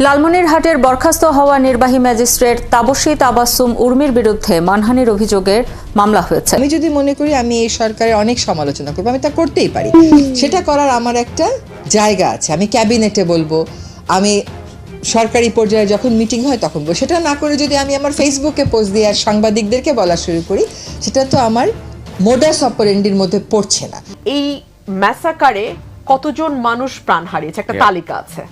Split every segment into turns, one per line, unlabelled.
লালমনিরহাটের বরখাস্ত হওয়া নির্বাহী ম্যাজিস্ট্রেট তাবসী তাবাসসুম উর্মির বিরুদ্ধে মানহানির অভিযোগের মামলা হয়েছে।
আমি যদি মনে করি আমি এই সরকারের অনেক সমালোচনা করবো, আমি তা করতেই পারি। সেটা করার আমার একটা জায়গা আছে। আমি ক্যাবিনেটে বলবো, আমি সরকারি পর্যায়ে যখন মিটিং হয় তখন বলবো। সেটা না করে যদি আমি আমার ফেসবুকে পোস্ট দিয়ে আর সাংবাদিকদেরকে বলা শুরু করি, সেটা তো আমার মোডাস অপারেন্ডির মধ্যে পড়ছে না।
এই ম্যাসাকারে কতজন মানুষ প্রাণ হারিয়েছে একটা তালিকা আছে,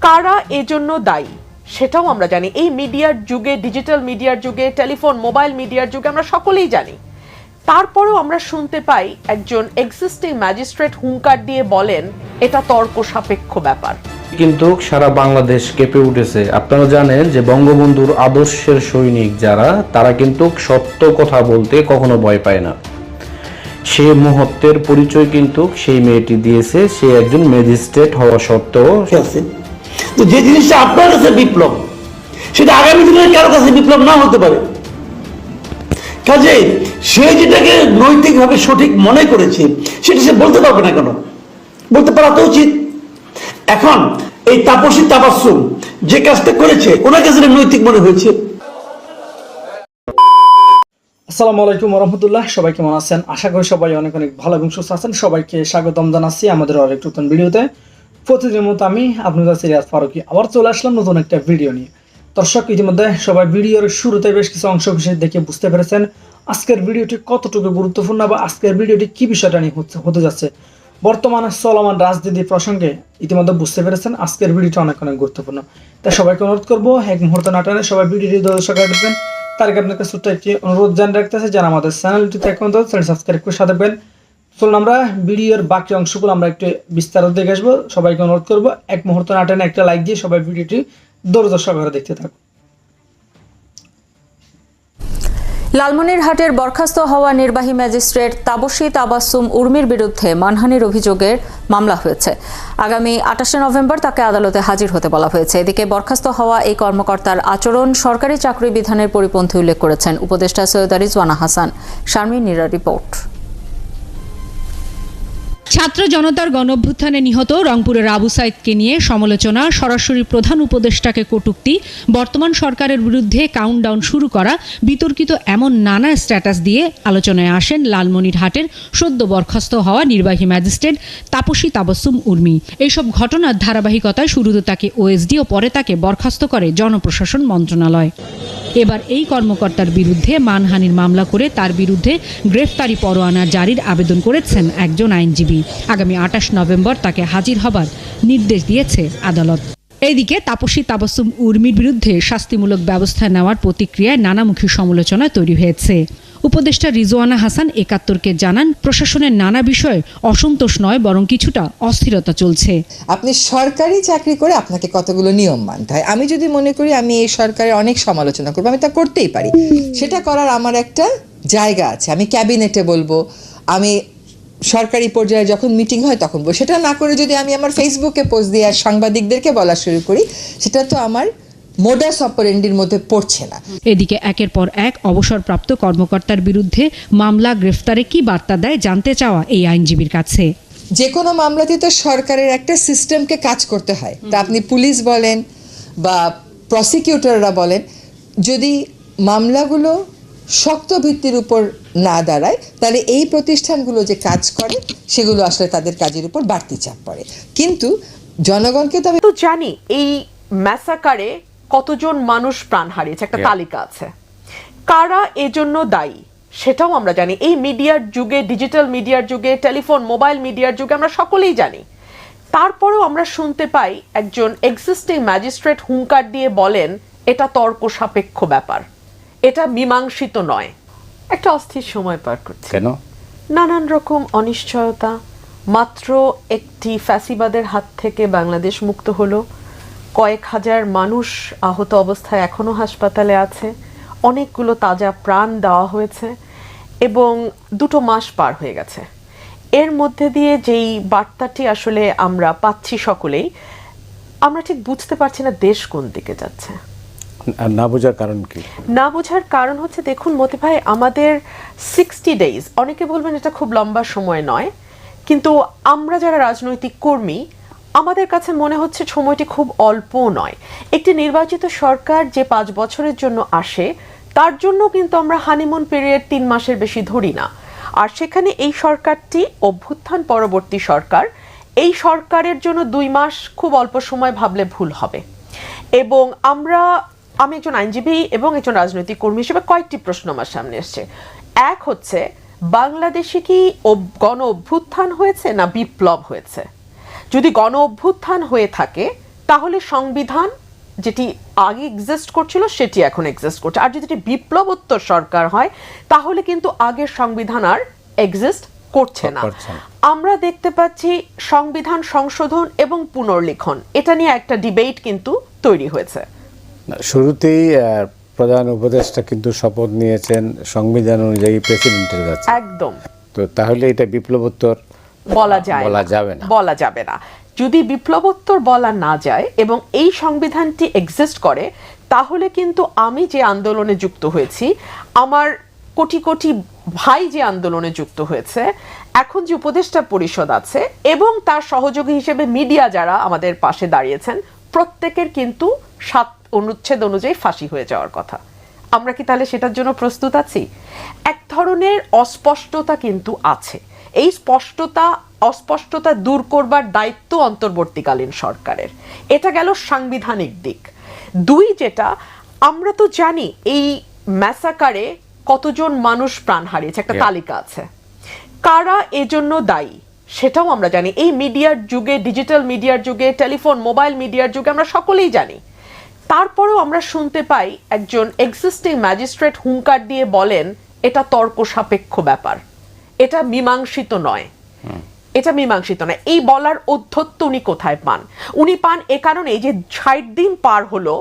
কারা এজন্য দায়ী সেটাও আমরা জানি। এই মিডিয়ার যুগে, ডিজিটাল মিডিয়ার যুগে, টেলিফোন মোবাইল মিডিয়ার যুগে আমরা সকলেই জানি। তারপরেও আমরা শুনতে পাই একজন এক্সিস্টিং ম্যাজিস্ট্রেট হুঙ্কার দিয়ে বলেন এটা তর্ক সাপেক্ষ ব্যাপার।
কিন্তু সারা বাংলাদেশ কেঁপে উঠেছে। আপনারা জানেন যে বঙ্গবন্ধুর আদর্শের সৈনিক যারা, তারা কিন্তু সত্য কথা বলতে কখনো ভয় পায় না। সে মুহূর্তের পরিচয় কিন্তু সেই মেয়েটি দিয়েছে। সে একজন ম্যাজিস্ট্রেট হওয়া সত্ত্বেও
তো যে জিনিসটা আপনার কাছে বিপ্লব, সেটা আগামী দিনের কারো কাছে বিপ্লব না হতে পারে। কাজে সে যেটাকে নৈতিকভাবে সঠিক মনে করেছে সেটা সে বলতে পারবে না কেন? বলতে পারা তো উচিত। এখন এই তাপসী তাবাসসুম যে কাজটা করেছে, ওনার কাছে নৈতিক মনে হয়েছে।
আসসালামু আলাইকুম রহমতুল্লাহ। সবাই কেমন আছেন? আশা করি সবাই অনেক অনেক ভালো এবং সুস্থ আছেন। সবাইকে স্বাগতম জানাচ্ছি আমাদের আরেক নতুন ভিডিওতে। প্রতিদিনের মতো আমি আপনাদের সিরিয়াস ফারুকি আবার চলে আসলাম নতুন একটা ভিডিও নিয়ে। দর্শক, ইতিমধ্যে সবাই ভিডিওর শুরুতে বেশ কিছু অংশ বিশেষ দেখে বুঝতে পেরেছেন আজকের ভিডিওটি কতটুকু গুরুত্বপূর্ণ বা আজকের ভিডিওটি কি বিষয়টা নিয়ে হতে যাচ্ছে। বর্তমানে চলমান রাজনীতি প্রসঙ্গে ইতিমধ্যে বুঝতে পেরেছেন আজকের ভিডিওটা অনেক অনেক গুরুত্বপূর্ণ। তাই সবাইকে অনুরোধ করবো এক মুহূর্ত না টানে সবাই ভিডিওটি দর্শক দেখবেন। তার আগে আপনাকে ছোট্ট একটি অনুরোধ জানিয়ে রাখতেছে, যারা আমাদের চ্যানেলটিতে এখন চ্যানেল সাবস্ক্রাইব করে সাথে দেবেন। চলুন আমরা ভিডিওর বাকি অংশগুলো আমরা একটু বিস্তারিত দেখে আসবো। সবাইকে অনুরোধ করবো এক মুহূর্ত না টানে একটা লাইক দিয়ে সবাই ভিডিওটি ধৈর্য সহকারে দেখতে থাকুন।
লালমনিরহাটের বরখাস্ত হওয়া নির্বাহী ম্যাজিস্ট্রেট তাবসী তাবাসসুম উর্মির বিরুদ্ধে মানহানির অভিযোগের মামলা হয়েছে। আগামী 28 নভেম্বর তাকে আদালতে হাজির হতে বলা হয়েছে। এদিকে বরখাস্ত হওয়া এই কর্মকর্তার আচরণ সরকারি চাকরি বিধানের পরিপন্থী উল্লেখ করেছেন উপদেষ্টা সৈয়দা রিজওয়ানা হাসান। শারমিন নীরার রিপোর্ট।
ছাত্র জনতার গণঅভ্যুত্থানে নিহত রংপুরের আবু সাইদকে নিয়ে সমালোচনা, সরাসরি প্রধান উপদেষ্টাকে কটূক্তি, বর্তমান সরকারের বিরুদ্ধে কাউন্টডাউন শুরু করা, বিতর্কিত এমন নানা স্ট্যাটাস দিয়ে আলোচনায় আসেন লালমনিরহাটের সদ্য বরখাস্ত হওয়া নির্বাহী ম্যাজিস্ট্রেট তাপসী তাবাসসুম উর্মি। এইসব ঘটনার ধারাবাহিকতায় শুরুতে তাকে ওএসডি ও পরে তাকে বরখাস্ত করে জনপ্রশাসন মন্ত্রণালয়। এবার এই কর্মকর্তার বিরুদ্ধে মানহানির মামলা করে তার বিরুদ্ধে গ্রেফতারি পরোয়ানা জারির আবেদন করেছেন একজন আইনজীবী। আগামী 28 নভেম্বর তাকে হাজির হবার নির্দেশ দিয়েছে আদালত। এইদিকে তাপসী তাবাসসুম উর্মির বিরুদ্ধে শাস্তিমূলক ব্যবস্থা নেওয়ার প্রতিক্রিয়ায় নানামুখী সমালোচনা তৈরি হয়েছে। উপদেষ্টা রিজওয়ানা হাসান ৭১কে জানান, প্রশাসনের নানা বিষয়ে অসন্তোষ নয়, বরং কিছুটা অস্থিরতা চলছে।
আপনি সরকারি চাকরি করে আপনাকে কতগুলো নিয়ম মানতে হয়। আমি যদি মনে করি আমি এই সরকারের অনেক সমালোচনা করবো, আমি তা করতেই পারি। সেটা করার আমার একটা জায়গা আছে। আমি ক্যাবিনেটে বলবো, আমি সরকারি পর্যায়ে যখন মিটিং হয় তখন বলবো। সেটা না করে যদি আমি আমার ফেসবুকে পোস্ট দিয়ে আর সাংবাদিকদেরকে বলা শুরু করি, সেটা তো আমার মোডাস অপারেন্ডির মধ্যে পড়ছে না।
এদিকে একের পর এক অবসরপ্রাপ্ত কর্মকর্তার বিরুদ্ধে মামলা, গ্রেফতারে কি বার্তা দেয় জানতে চাওয়া এই আইনজীবীর কাছে।
যে কোনো মামলাতে তো সরকারের একটা সিস্টেমকে কাজ করতে হয়। তা আপনি পুলিশ বলেন বা প্রসিকিউটররা বলেন, যদি মামলাগুলো শক্ত ভিত্তির উপর না দাঁড়ায়, তাহলে এই প্রতিষ্ঠানগুলো যে কাজ করে সেগুলো আসলে তাদের কাজের উপর বাড়তি চাপ পড়ে। কিন্তু জনগণকে তো আমি
জানি এই ম্যাসাকারে কতজন মানুষ প্রাণ হারিয়েছে একটা তালিকা আছে, কারা এজন্য দায়ী সেটাও আমরা জানি। এই মিডিয়ার যুগে, ডিজিটাল মিডিয়ার যুগে, টেলিফোন মোবাইল মিডিয়ার যুগে আমরা সকলেই জানি। তারপরেও আমরা শুনতে পাই একজন এক্সিস্টিং ম্যাজিস্ট্রেট হুঙ্কার দিয়ে বলেন এটা তর্ক সাপেক্ষ ব্যাপার, এটা মীমাংসিত নয়। একটা অস্থির সময় পার করছে।
কেন?
নানান রকম অনিশ্চয়তা। মাত্র একটি ফ্যাসিবাদের হাত থেকে বাংলাদেশ মুক্ত হলো, কয়েক হাজার মানুষ আহত অবস্থায় এখনো হাসপাতালে আছে, অনেকগুলো তাজা প্রাণ দেওয়া হয়েছে এবং 2 মাস পার হয়ে গেছে। এর মধ্যে দিয়ে যেই বার্তাটি আসলে আমরা পাচ্ছি সকলেই, আমরা ঠিক বুঝতে পারছি না দেশ কোন দিকে যাচ্ছে।
না বোঝার কারণ কি?
না বোঝার কারণ হচ্ছে, দেখুন মতি ভাই, আমাদের 60 ডেজ, অনেকে বলবেন এটা খুব লম্বা সময় নয়, কিন্তু আমরা যারা রাজনৈতিক কর্মী, আমাদের কাছে মনে হচ্ছে সময়টি খুব অল্প নয়। একটি নির্বাচিত সরকার যে 5 বছরের জন্য আসে, তার জন্য কিন্তু আমরা হানিমুন পিরিয়ড 3 মাসের বেশি ধরি না। আর সেখানে এই সরকারটি অভ্যুত্থান পরবর্তী সরকার, এই সরকারের জন্য 2 মাস খুব অল্প সময় ভাবলে ভুল হবে। এবং আমি একজন আইনজীবী এবং একজন রাজনৈতিক কর্মী হিসেবে কয়েকটি প্রশ্ন আমার সামনে এসছে। এক হচ্ছে, বাংলাদেশে কি গণ অভ্যুত্থান হয়েছে না বিপ্লব হয়েছে? যদি গণ অভ্যুত্থান হয়ে থাকে তাহলে সংবিধান যেটি আগে এক্সিস্ট করছিল সেটি এখন এক্সিস্ট করছে। আর যদি এটি বিপ্লবোত্তর সরকার হয় তাহলে কিন্তু আগের সংবিধান আর এক্সিস্ট করছে না। আমরা দেখতে পাচ্ছি সংবিধান সংশোধন এবং পুনর্লিখন, এটা নিয়ে একটা ডিবেট কিন্তু তৈরি হয়েছে।
শুরুতেই প্রধান উপদেষ্টা কিন্তু শপথ নিয়েছেন সংবিধান অনুযায়ী প্রেসিডেন্টের কাছে।
একদম।
তো তাহলে এটা বিপ্লবোত্তর
বলা যাবে না। যদি বিপ্লবোত্তর বলা না যায় এবং এই সংবিধানটি এক্সিস্ট করে, তাহলে কিন্তু আমি যে আন্দোলনে যুক্ত হয়েছি, আমার কোটি কোটি ভাই যে আন্দোলনে যুক্ত হয়েছে, এখন যে উপদেষ্টা পরিষদ আছে এবং তার সহযোগী হিসেবে মিডিয়া যারা আমাদের পাশে দাঁড়িয়েছেন, প্রত্যেকের কিন্তু 7 অনুচ্ছেদ অনুযায়ী ফাঁসি হয়ে যাওয়ার কথা। আমরা কি তাহলে সেটার জন্য প্রস্তুত আছি? এক ধরনের অস্পষ্টতা কিন্তু আছে। এই অস্পষ্টতা দূর করবার দায়িত্ব অন্তর্বর্তীকালীন সরকারের। এটা গেল সাংবিধানিক দিক। 2, যেটা আমরা তো জানি এই ম্যাসাকারে কতজন মানুষ প্রাণ হারিয়েছে, একটা তালিকা আছে। কারা এজন্য দায়ী সেটাও আমরা জানি। এই মিডিয়ার যুগে, ডিজিটাল মিডিয়ার যুগে, টেলিফোন মোবাইল মিডিয়ার যুগে আমরা সকলেই জানি। তারপরেও আমরা শুনতে পাই একজন এক্সিস্টিং ম্যাজিস্ট্রেট হুঙ্কার দিয়ে বলেন এটা তর্ক সাপেক্ষ ব্যাপার, এটা মীমাংসিত নয়। এই বলার অধ্যত্ত উনি কোথায় পান? উনি পান এ কারণে যে 60 দিন পার হলো,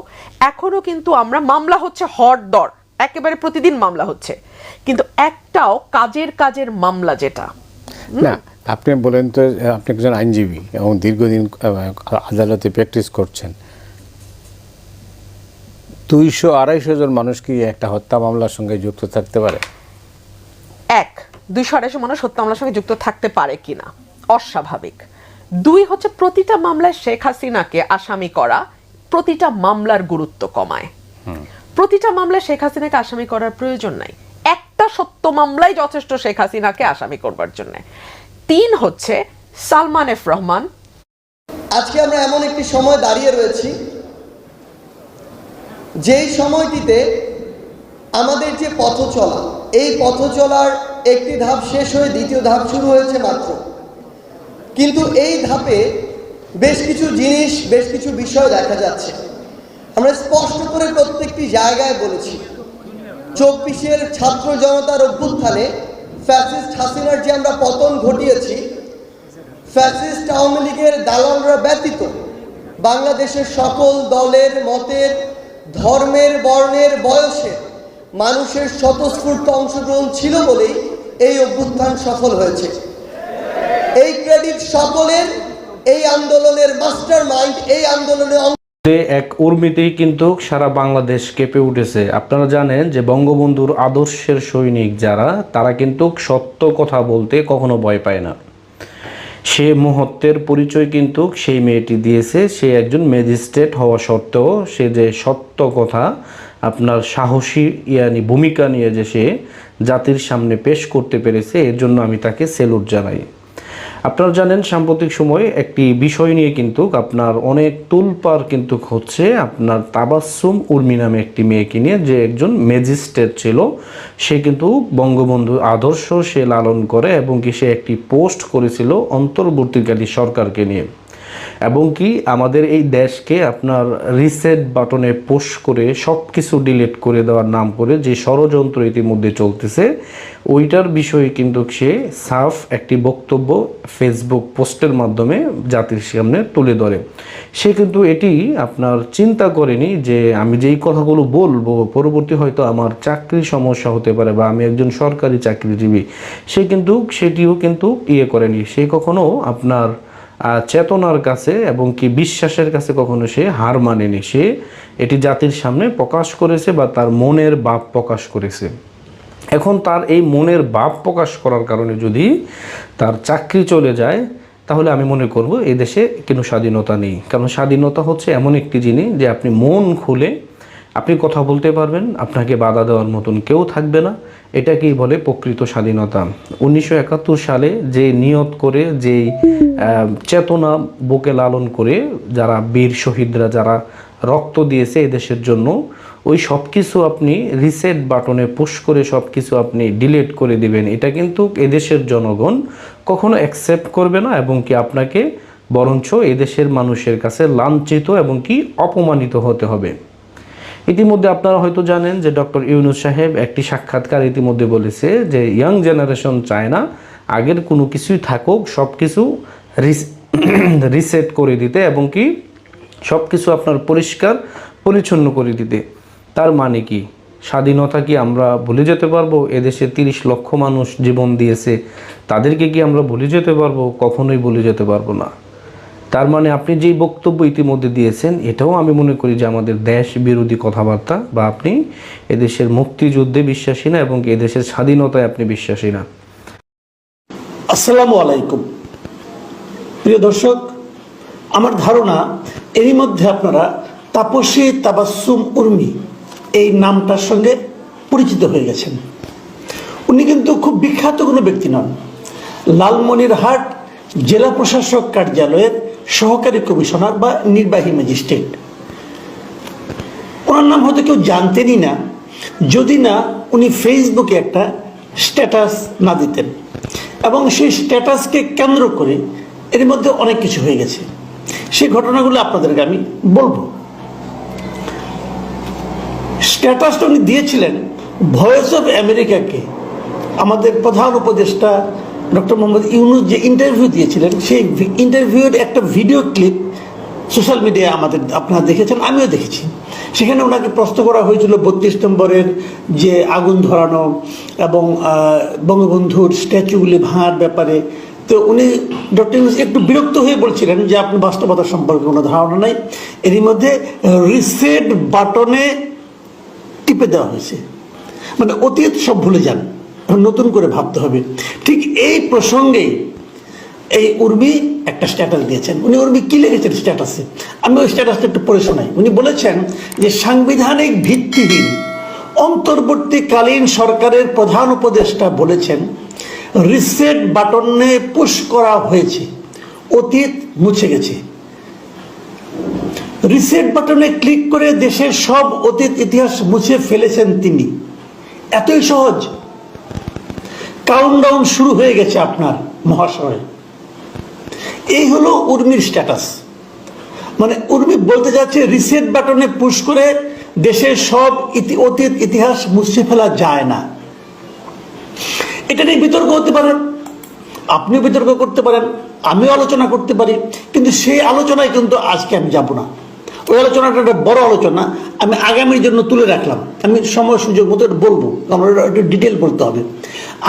এখনো কিন্তু আমরা মামলা হচ্ছে হরদর, একেবারে প্রতিদিন মামলা হচ্ছে, কিন্তু একটাও কাজের মামলা যেটা
না। আপনি বলেন তো, আপনি একজন আইনজীবী এবং দীর্ঘদিন আদালতে প্র্যাকটিস করছেন। 200-250 জন মানুষ কি একটা হত্যা মামলার সঙ্গে যুক্ত থাকতে পারে?
200-250 মানুষ হত্যা মামলার সঙ্গে যুক্ত থাকতে পারে কিনা অস্বাভাবিক। 2 হচ্ছে, প্রতিটা মামলায় শেখ হাসিনাকে আসামি করা প্রতিটা মামলার গুরুত্ব কমায়। প্রতিটা মামলায় শেখ হাসিনাকে আসামি করার প্রয়োজন নাই, একটা সত্য মামলাই যথেষ্ট শেখ হাসিনাকে আসামি করবার জন্য। 3 হচ্ছে, সালমান এফ রহমান।
আজকে আমরা এমন একটি সময় দাঁড়িয়ে রয়েছি, যেই সময়টিতে আমাদের যে পথ চলা, এই পথ চলার একটি ধাপ শেষ হয়ে দ্বিতীয় ধাপ শুরু হয়েছে মাত্র। কিন্তু এই ধাপে বেশ কিছু জিনিস, বেশ কিছু বিষয় দেখা যাচ্ছে। আমরা স্পষ্ট করে প্রত্যেকটি জায়গায় বলেছি, 24-এর ছাত্র জনতার অভ্যুত্থানে ফ্যাসিস্ট হাসিনার যে আমরা পতন ঘটিয়েছি, ফ্যাসিস্ট আওয়ামী লীগের দালালরা ব্যতীত বাংলাদেশের সকল দলের, মতের, ধর্মের, বর্ণের, বয়সের মানুষের স্বতঃস্ফূর্ত অংশগ্রহণ ছিল বলেই এই অভ্যুত্থান সফল হয়েছে। এই ক্রেডিট সকলের। এই আন্দোলনের মাস্টার মাইন্ড, এই আন্দোলনে
এক উর্মিতেই কিন্তু সারা বাংলাদেশ কেঁপে উঠেছে। আপনারা জানেন যে বঙ্গবন্ধুর আদর্শের সৈনিক যারা, তারা কিন্তু সত্য কথা বলতে কখনো ভয় পায় না। সে মুহূর্তের পরিচয় কিন্তু সেই মেয়েটি দিয়েছে। সে একজন ম্যাজিস্ট্রেট হওয়া সত্ত্বেও সে যে সত্য কথা, আপনার সাহসী ভূমিকা নিয়ে যে সে জাতির সামনে পেশ করতে পেরেছে, এর জন্য আমি তাকে স্যালুট জানাই। আপনারা জানেন সাম্প্রতিক সময়ে একটি বিষয় নিয়ে কিন্তু আপনার অনেক তুলপার কিন্তু হচ্ছে, আপনার তাবাসসুম উর্মি নামে একটি মেয়েকে নিয়ে, যে একজন ম্যাজিস্ট্রেট ছিল। সে কিন্তু বঙ্গবন্ধুর আদর্শ সে লালন করে এবং কি সে একটি পোস্ট করেছিল অন্তর্বর্তীকালী সরকারকে নিয়ে, এবং কি আমাদের এই দেশকে আপনার রিসেট বাটনে পোস্ট করে সব কিছু ডিলিট করে দেওয়ার নাম করে যে ষড়যন্ত্র ইতিমধ্যে চলতেছে, ওইটার বিষয়ে কিন্তু সে সাফ একটি বক্তব্য ফেসবুক পোস্টের মাধ্যমে জাতির সামনে তুলে ধরে। সে কিন্তু এটি আপনার চিন্তা করেনি যে আমি যেই কথাগুলো বলবো পরবর্তী হয়তো আমার চাকরির সমস্যা হতে পারে বা আমি একজন সরকারি চাকরিজীবী। সে কিন্তু সেটিও কিন্তু করেনি। সে কখনো আপনার চেতনার কাছে এবং কি বিশ্বাসের কাছে কখনো সে হার মানেনি। সে এটি জাতির সামনে প্রকাশ করেছে বা তার মনের ভাব প্রকাশ করেছে। এখন তার এই মনের ভাব প্রকাশ করার কারণে যদি তার চাকরি চলে যায়, তাহলে আমি মনে করব এই দেশে কোনো স্বাধীনতা নেই। কারণ স্বাধীনতা হচ্ছে এমন একটি জিনিস যে আপনি মন খুলে আপনি কথা বলতে পারবেন, আপনাকে বাধা দেওয়ার মতন কেউ থাকবে না। এটাকেই বলে প্রকৃত স্বাধীনতা। 1971 সালে যে নিয়ত করে, যেই চেতনা বুকে লালন করে যারা বীর শহীদরা যারা রক্ত দিয়েছে এদেশের জন্য, ওই সব কিছু আপনি রিসেট বাটনে পুশ করে সব কিছু আপনি ডিলিট করে দিবেন, এটা কিন্তু এদেশের জনগণ কখনো অ্যাকসেপ্ট করবে না, এবং কি আপনাকে বরঞ্চ এদেশের মানুষের কাছে লাঞ্ছিত এবং কি অপমানিত হতে হবে। ইতিমধ্যে আপনারা হয়তো জানেন যে ডক্টর ইউনূস সাহেব একটি সাক্ষাৎকার ইতিমধ্যে বলেছে যে ইয়াং জেনারেশন চায় না আগের কোনো কিছুই থাকুক, সব কিছু রিসেট করে দিতে এবং কি সব কিছু আপনার পরিষ্কার পরিচ্ছন্ন করে দিতে। তার মানে কি স্বাধীনতা কি আমরা ভুলে যেতে পারবো? এদেশে 30 লক্ষ মানুষ জীবন দিয়েছে, তাদেরকে কি আমরা ভুলে যেতে পারবো? কখনোই ভুলে যেতে পারবো না। তার মানে আপনি যেই বক্তব্য ইতিমধ্যে দিয়েছেন, এটাও আমি মনে করি যে আমাদের দেশ বিরোধী কথাবার্তা, বা আপনি এদেশের মুক্তিযুদ্ধে বিশ্বাসী না এবং এদেশের স্বাধীনতায় আপনি বিশ্বাসী না।
আসসালামু আলাইকুম প্রিয় দর্শক, আমার ধারণা এরই মধ্যে আপনারা তাপসী তাবাসসুম উর্মি এই নামটার সঙ্গে পরিচিত হয়ে গেছেন। উনি কিন্তু খুব বিখ্যাত কোনো ব্যক্তি নন। লালমনিরহাট জেলা প্রশাসক কার্যালয়ের সহকারী কমিশনার বা নির্বাহী ম্যাজিস্ট্রেট। ওনার নাম হয়তো কেউ জানতেনই না যদি না উনি ফেসবুকে একটা স্ট্যাটাস না দিতেন, এবং সেই স্ট্যাটাসকে কেন্দ্র করে এর মধ্যে অনেক কিছু হয়ে গেছে। সেই ঘটনাগুলো আপনাদেরকে আমি বলবো। স্ট্যাটাসটা উনি দিয়েছিলেন ভয়েস অফ আমেরিকাকে, আমাদের প্রধান উপদেষ্টা ডক্টর মোহাম্মদ ইউনূস যে ইন্টারভিউ দিয়েছিলেন, সেই ইন্টারভিউর একটা ভিডিও ক্লিপ সোশ্যাল মিডিয়ায় আপনারা দেখেছেন, আমিও দেখেছি। সেখানে ওনাকে প্রশ্ন করা হয়েছিল 32 নম্বরের যে আগুন ধরানো এবং বঙ্গবন্ধুর স্ট্যাচুগুলি ভাঙার ব্যাপারে। তো উনি ডক্টর ইউনূস একটু বিরক্ত হয়ে বলছিলেন যে আপনি বাস্তবতা সম্পর্কে কোনো ধারণা নাই। এরই মধ্যে রিসেট বাটনে টিপে দেওয়া হয়েছে, মানে অতীত সব ভুলে যান, নতুন করে ভাবতে হবে। ঠিক এই প্রসঙ্গেই এই উর্মি একটা স্ট্যাটাস দিয়েছেন। উর্মি কি লিখেছেন স্ট্যাটাসে, আমি ওই স্ট্যাটাসটা একটু পড়ে শোনাই। উনি বলেছেন যে সাংবিধানিক ভিত্তিহীন অন্তর্বর্তীকালীন সরকারের প্রধান উপদেষ্টা বলেছেন রিসেট বাটনে পুশ করা হয়েছে, অতীত মুছে গেছে। রিসেট বাটনে ক্লিক করে দেশের সব অতীত ইতিহাস মুছে ফেলেছেন তিনি। এতই সহজ? কাউন্টডাউন শুরু হয়ে গেছে আপনার মহাশয়। এই হলো উর্মির স্ট্যাটাস। মানে উর্মি বলতে যাচ্ছে রিসেট বাটনে পুশ করে দেশের সব অতীত ইতিহাস মুছে ফেলা যায় না। এটা নিয়ে বিতর্ক হতে পারেন, আপনিও বিতর্ক করতে পারেন, আমিও আলোচনা করতে পারি, কিন্তু সেই আলোচনায় কিন্তু আজকে আমি যাব না। ওই আলোচনাটা একটা বড় আলোচনা, আমি আগামীর জন্য তুলে রাখলাম। আমি সময় সুযোগ মতো বলবো, আমার একটু ডিটেল বলতে হবে।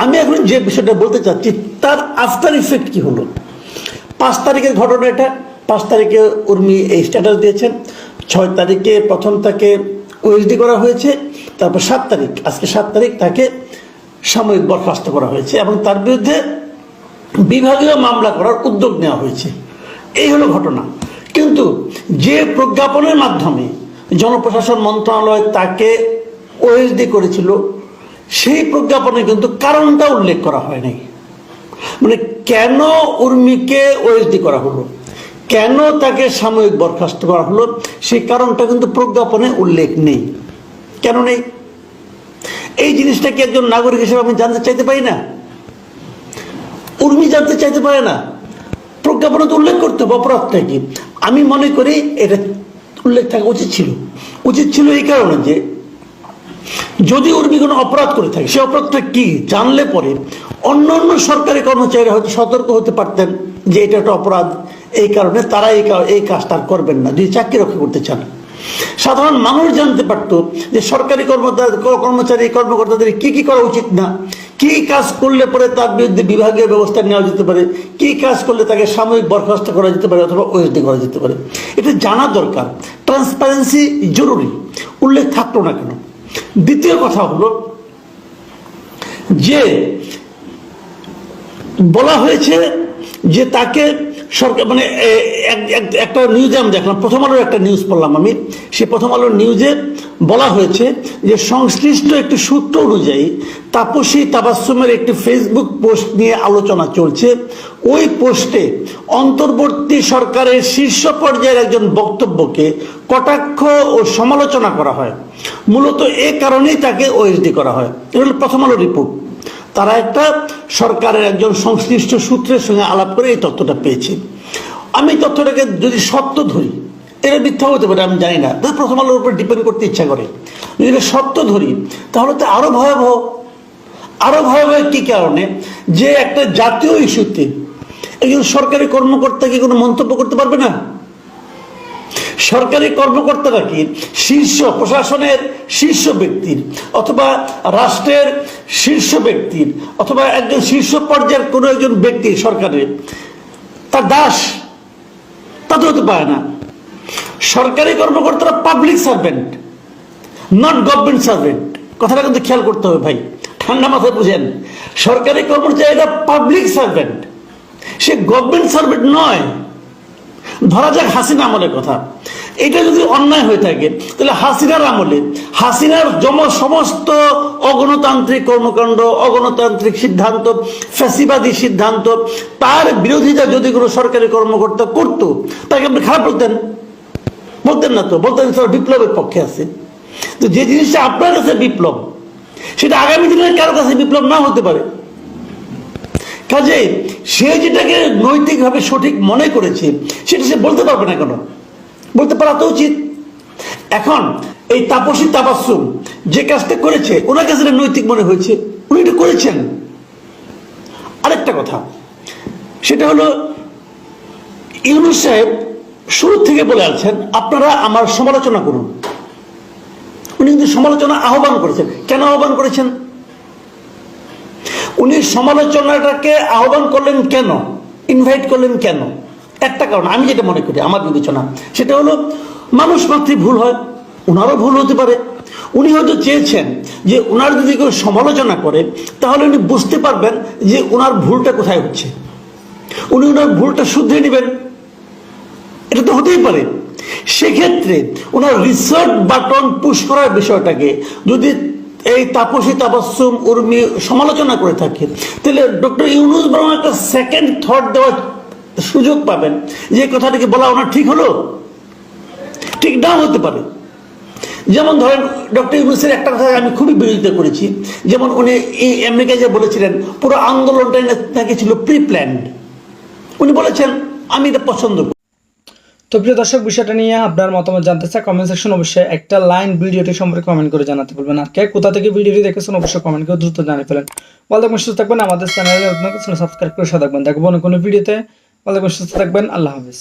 আমি এখন যে বিষয়টা বলতে চাচ্ছি তার আফটার ইফেক্ট কি হলো। 5 তারিখের ঘটনা এটা। 5 তারিখে উর্মি এই স্ট্যাটাস দিয়েছেন, 6 তারিখে প্রথম তাকে ওএসডি করা হয়েছে, তারপর 7 তারিখ, আজকে 7 তারিখ তাকে সাময়িক বরখাস্ত করা হয়েছে এবং তার বিরুদ্ধে বিভাগীয় মামলা করার উদ্যোগ নেওয়া হয়েছে। এই হলো ঘটনা। কিন্তু যে প্রজ্ঞাপনের মাধ্যমে জনপ্রশাসন মন্ত্রণালয় তাকে ওএসডি করেছিল, সেই প্রজ্ঞাপনে কিন্তু কারণটা উল্লেখ করা হয় নাই। মানে কেন উর্মিকে ওএসডি করা হলো, কেন তাকে সাময়িক বরখাস্ত করা হলো, সেই কারণটা কিন্তু প্রজ্ঞাপনে উল্লেখ নেই। কেন নেই? এই জিনিসটা কি একজন নাগরিক হিসেবে আমি জানতে চাইতে পারি না? উর্মি জানতে চাইতে পারে না? প্রজ্ঞাপনে তো উল্লেখ করতে হবে অপরাধটা কি। আমি মনে করি এটা উল্লেখ থাকা উচিত ছিল এই কারণে যে যদি উর্মি কোনো অপরাধ করে থাকে, সে অপরাধটা কি জানলে পরে অন্য সরকারি কর্মচারীরা হয়তো সতর্ক হতে পারতেন যে এটা একটা অপরাধ, এই কারণে তারা এই কাজটা করবেন না যদি চাকরি রক্ষা করতে চান। সাধারণ মানুষ জানতে পারতো যে সরকারি কর্মচারী কর্মকর্তাদের কি কি করা উচিত না, কি কাজ করলে পরে তার বিরুদ্ধে বিভাগীয় ব্যবস্থা নেওয়া যেতে পারে, কি কাজ করলে তাকে সাময়িক বরখাস্ত করা যেতে পারে অথবা ওএসডি করা যেতে পারে। এটা জানা দরকার, ট্রান্সপারেন্সি জরুরি। উল্লেখ থাকলো না কেন? দ্বিতীয় কথা হলো যে বলা হয়েছে যে তাকে সরকার মানে একটা নিউজে আমি দেখলাম, প্রথম আলোর একটা নিউজ পড়লাম আমি, সে প্রথম আলোর নিউজে বলা হয়েছে যে সংশ্লিষ্ট একটি সূত্র অনুযায়ী তাপসী তাবাসসুমের একটি ফেসবুক পোস্ট নিয়ে আলোচনা চলছে। ওই পোস্টে অন্তর্বর্তী সরকারের শীর্ষ পর্যায়ের একজন বক্তব্যকে কটাক্ষ ও সমালোচনা করা হয়। মূলত এ কারণেই তাকে ওএসডি করা হয়। এটা হলো প্রথম আলো রিপোর্ট। তারা একটা সরকারের একজন সংশ্লিষ্ট সূত্রের সঙ্গে আলাপ করে এই তথ্যটা পেয়েছে। আমি তথ্যটাকে যদি সত্য ধরি, এটা মিথ্যা হতে পারে আমি জানি না, প্রথম আলোর উপর ডিপেন্ড করতে ইচ্ছা করে। যদি এটা সত্য ধরি তাহলে তো আরো ভয়াবহ। কি কারণে? যে একটা জাতীয় ইস্যুতে একজন সরকারি কর্মকর্তা কি কোনো মন্তব্য করতে পারবে না? সরকারি কর্মকর্তারা কি শীর্ষ প্রশাসনের শীর্ষ ব্যক্তির অথবা রাষ্ট্রের শীর্ষ ব্যক্তির অথবা একজন শীর্ষ পর্যায়ের কোনো একজন ব্যক্তির সরকারের তার দাস? তা তো হতে পারে না। সরকারি কর্মকর্তারা public servant, not government servant. কথাটা কিন্তু খেয়াল করতে হবে ভাই, ঠান্ডা মাথায় বুঝেন। সরকারি কর্মচারীরা পাবলিক সার্ভেন্ট, সে গভর্নমেন্ট সার্ভেন্ট নয়। ধরা যাক হাসিনা আমলের কথা, এটা যদি অন্যায় হয়ে থাকে তাহলে হাসিনার আমলে হাসিনার সমস্ত অগণতান্ত্রিক কর্মকাণ্ড, অগণতান্ত্রিক সিদ্ধান্ত, ফ্যাসিবাদী সিদ্ধান্ত, তার বিরোধিতা যদি কোনো সরকারি কর্মকর্তা করতো তাকে আপনি খারাপ বলতেন না তো, বলতেন স্যার বিপ্লবের পক্ষে আছে। তো যে জিনিসটা আপনার কাছে বিপ্লব, সেটা আগামী দিনের কারো কাছে বিপ্লব না হতে পারে। কাজে সে যেটাকে নৈতিকভাবে সঠিক মনে করেছে সেটা সে বলতে পারবে না কেন? বলতে পারা তো উচিত। এখন এই তাপসী তাবাসসুম যে কাজটা করেছে, ওনার কাছে নৈতিক মনে হয়েছে, উনি এটা করেছেন। আরেকটা কথা, সেটা হলো ইউনূস সাহেব শুরু থেকে বলে আছেন আপনারা আমার সমালোচনা করুন। উনি কিন্তু সমালোচনা আহ্বান করেছেন। কেন আহ্বান করেছেন? উনি সমালোচনাটাকে আহ্বান করলেন কেন, ইনভাইট করলেন কেন? একটা কারণ আমি যেটা মনে করি, আমার বিবেচনা, সেটা হলো মানুষ মাত্রই ভুল হয়, ওনারও ভুল হতে পারে। উনি হয়তো চেয়েছেন যে ওনার যদি কেউ সমালোচনা করে তাহলে উনি বুঝতে পারবেন যে ওনার ভুলটা কোথায় হচ্ছে, উনি ওনার ভুলটা শুধরে নেবেন। এটা তো হতেই পারে। সেক্ষেত্রে ওনার রিসার্চ বাটন পুশ করার বিষয়টাকে যদি এই তাপসী তাবাসসুম উর্মি সমালোচনা করে থাকে তাহলে ডক্টর ইউনূস বরং একটা সেকেন্ড থট দেওয়ার সুযোগ পাবেন যে কথাটাকে বলা ওনার ঠিক হলো, ঠিক নাও হতে পারে। যেমন ধরেন ডক্টর ইউনূসের একটা কথা আমি খুবই বিরোধিতা করেছি, যেমন উনি আমেরিকায় যে বলেছিলেন পুরো আন্দোলনটাই নাকি ছিল প্রি প্ল্যান্ড। উনি বলেছেন আমি এটা পছন্দ করি।
তো প্রিয় দর্শক, বিষয়টা নিয়ে আপনার মতামত জানতে চাই কমেন্ট সেকশন অবশ্যই একটা লাইন ভিডিওটি সম্পর্কে কমেন্ট করে জানাতে বলবেন। আর কে কোথা থেকে ভিডিওটি দেখেছেন অবশ্যই কমেন্ট করে দ্রুত জানিয়ে ফেলেন। ভালো থাকবেন, সুস্থ থাকবেন, আমাদের চ্যানেলে সাবস্ক্রাইব করে সাথে থাকবেন। দেখবো অন্য কোনো ভিডিওতে। ভালো থাকবেন, সুস্থ থাকবেন, আল্লাহ হাফেজ।